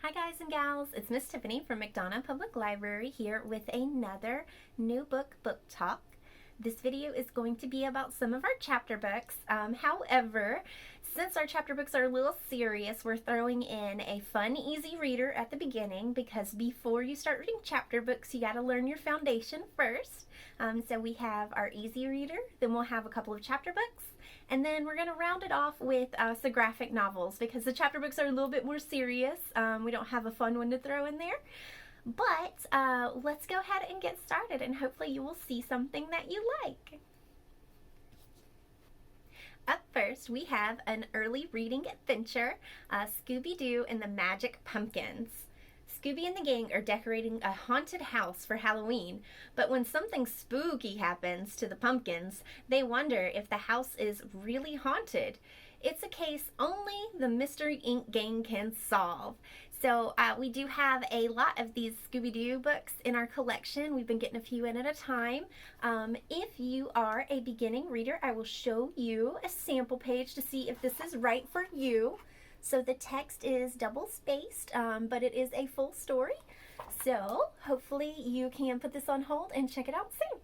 Hi guys and gals, it's Miss Tiffany from McDonough Public Library here with another new book talk. This video is going to be about some of our chapter books. However, since our chapter books are a little serious, we're throwing in a fun, easy reader at the beginning because before you start reading chapter books, you got to learn your foundation first. So we have our easy reader, then we'll have a couple of chapter books, and then we're going to round it off with some graphic novels because the chapter books are a little bit more serious. We don't have a fun one to throw in there. But let's go ahead and get started, and hopefully you will see something that you like. Up first, we have an early reading adventure, Scooby-Doo and the Magic Pumpkins. Scooby and the gang are decorating a haunted house for Halloween, but when something spooky happens to the pumpkins, they wonder if the house is really haunted. It's a case only the Mystery Inc. gang can solve. So we do have a lot of these Scooby-Doo books in our collection. We've been getting a few in at a time. If you are a beginning reader, I will show you a sample page to see if this is right for you. So the text is double-spaced, but it is a full story. So hopefully you can put this on hold and check it out soon.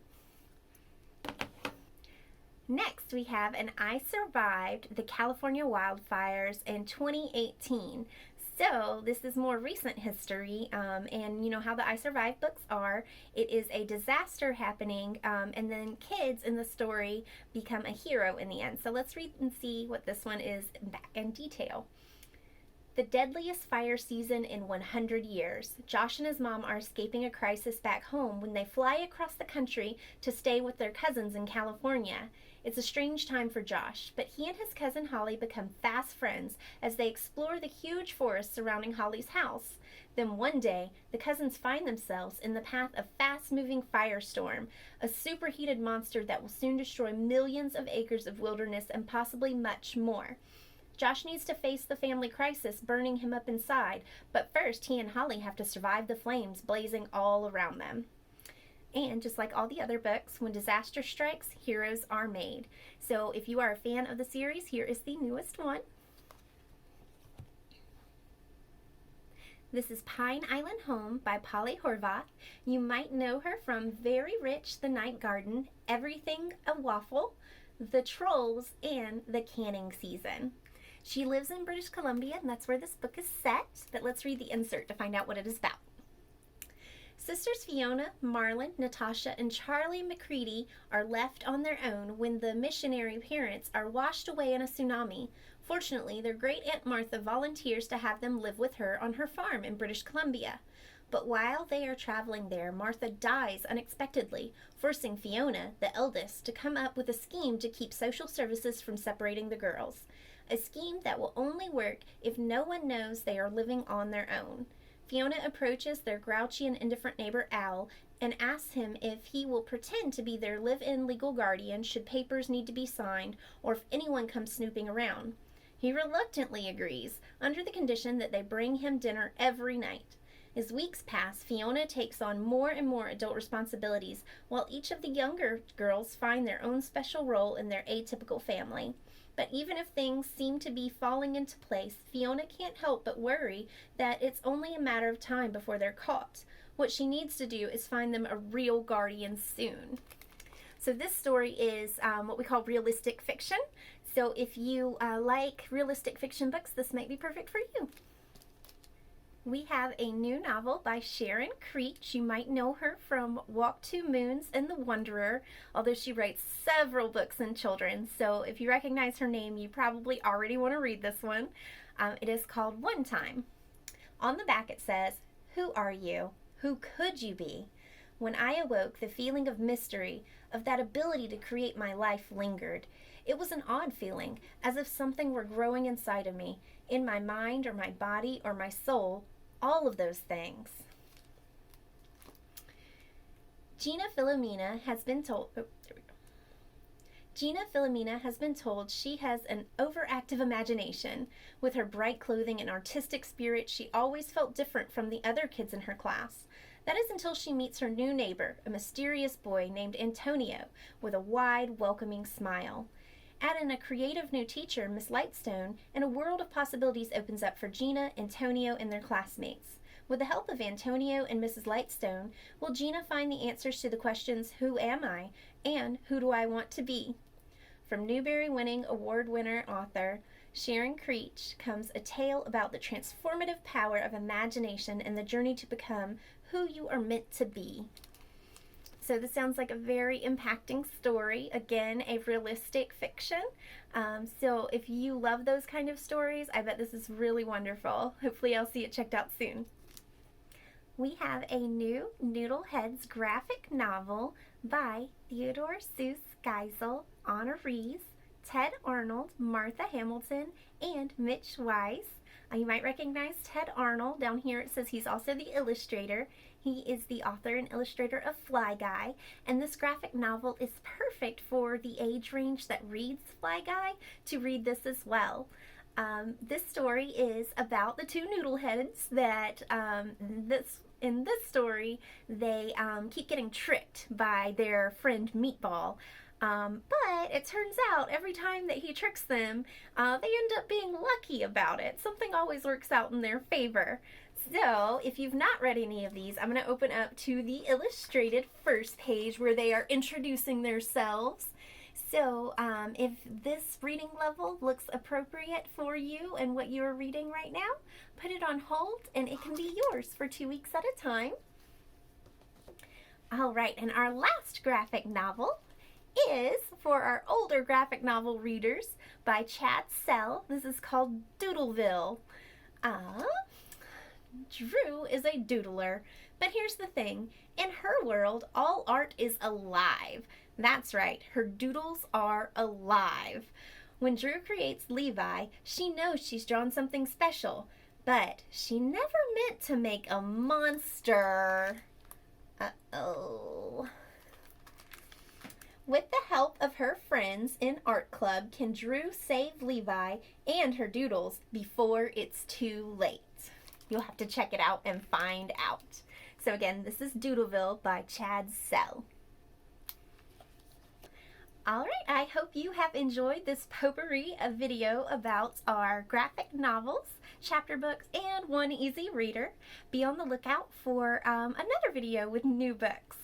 Next, we have an I Survived the California Wildfires in 2018. So this is more recent history, and you know how the I Survived books are. It is a disaster happening, and then kids in the story become a hero in the end. So let's read and see what this one is back in detail. The deadliest fire season in 100 years. Josh and his mom are escaping a crisis back home when they fly across the country to stay with their cousins in California. It's a strange time for Josh, but he and his cousin Holly become fast friends as they explore the huge forest surrounding Holly's house. Then one day, the cousins find themselves in the path of a fast-moving firestorm, a superheated monster that will soon destroy millions of acres of wilderness and possibly much more. Josh needs to face the family crisis burning him up inside, but first he and Holly have to survive the flames blazing all around them. And just like all the other books, when disaster strikes, heroes are made. So if you are a fan of the series, here is the newest one. This is Pine Island Home by Polly Horvath. You might know her from Very Rich, The Night Garden, Everything a Waffle, The Trolls, and The Canning Season. She lives in British Columbia, and that's where this book is set, but let's read the insert to find out what it is about. Sisters Fiona, Marlon, Natasha, and Charlie McCready are left on their own when the missionary parents are washed away in a tsunami. Fortunately, their great-aunt Martha volunteers to have them live with her on her farm in British Columbia. But while they are traveling there, Martha dies unexpectedly, forcing Fiona, the eldest, to come up with a scheme to keep social services from separating the girls. A scheme that will only work if no one knows they are living on their own. Fiona approaches their grouchy and indifferent neighbor Al and asks him if he will pretend to be their live-in legal guardian should papers need to be signed or if anyone comes snooping around. He reluctantly agrees, under the condition that they bring him dinner every night. As weeks pass, Fiona takes on more and more adult responsibilities, while each of the younger girls find their own special role in their atypical family. But even if things seem to be falling into place, Fiona can't help but worry that it's only a matter of time before they're caught. What she needs to do is find them a real guardian soon. So this story is what we call realistic fiction. So if you like realistic fiction books, this might be perfect for you. We have a new novel by Sharon Creech. You might know her from Walk Two Moons and The Wanderer, although she writes several books in children's. So if you recognize her name, you probably already want to read this one. It is called One Time. On the back it says, "Who are you? Who could you be?" When I awoke, the feeling of mystery, of that ability to create my life lingered. It was an odd feeling, as if something were growing inside of me, in my mind or my body or my soul, all of those things. Gina Philomena has been told she has an overactive imagination. With her bright clothing and artistic spirit, she always felt different from the other kids in her class. That is until she meets her new neighbor, a mysterious boy named Antonio, with a wide, welcoming smile. Add in a creative new teacher, Miss Lightstone, and a world of possibilities opens up for Gina, Antonio, and their classmates. With the help of Antonio and Mrs. Lightstone, will Gina find the answers to the questions, who am I, and who do I want to be? From Newbery-winning award winner author Sharon Creech comes a tale about the transformative power of imagination and the journey to become who you are meant to be. So this sounds like a very impacting story. Again, a realistic fiction. So if you love those kind of stories, I bet this is really wonderful. Hopefully I'll see it checked out soon. We have a new Noodle Heads graphic novel by Theodore Seuss Geisel, Anna Rees, Ted Arnold, Martha Hamilton, and Mitch Weiss. You might recognize Ted Arnold. Down here it says he's also the illustrator. He is the author and illustrator of Fly Guy, and this graphic novel is perfect for the age range that reads Fly Guy to read this as well. This story is about the two Noodle Heads that in this story they keep getting tricked by their friend Meatball. But it turns out every time that he tricks them, they end up being lucky about it. Something always works out in their favor. So, if you've not read any of these, I'm going to open up to the illustrated first page where they are introducing themselves. So, if this reading level looks appropriate for you and what you're reading right now, put it on hold and it can be yours for 2 weeks at a time. Alright, and our last graphic novel is for our older graphic novel readers by Chad Sell. This is called Doodleville. Drew is a doodler, but here's the thing. In her world, all art is alive. That's right, her doodles are alive. When Drew creates Levi, she knows she's drawn something special, but she never meant to make a monster. Uh-oh. With the help of her friends in art club, can Drew save Levi and her doodles before it's too late? You'll have to check it out and find out. So again, this is Doodleville by Chad Sell. Alright, I hope you have enjoyed this potpourri of video about our graphic novels, chapter books, and one easy reader. Be on the lookout for another video with new books.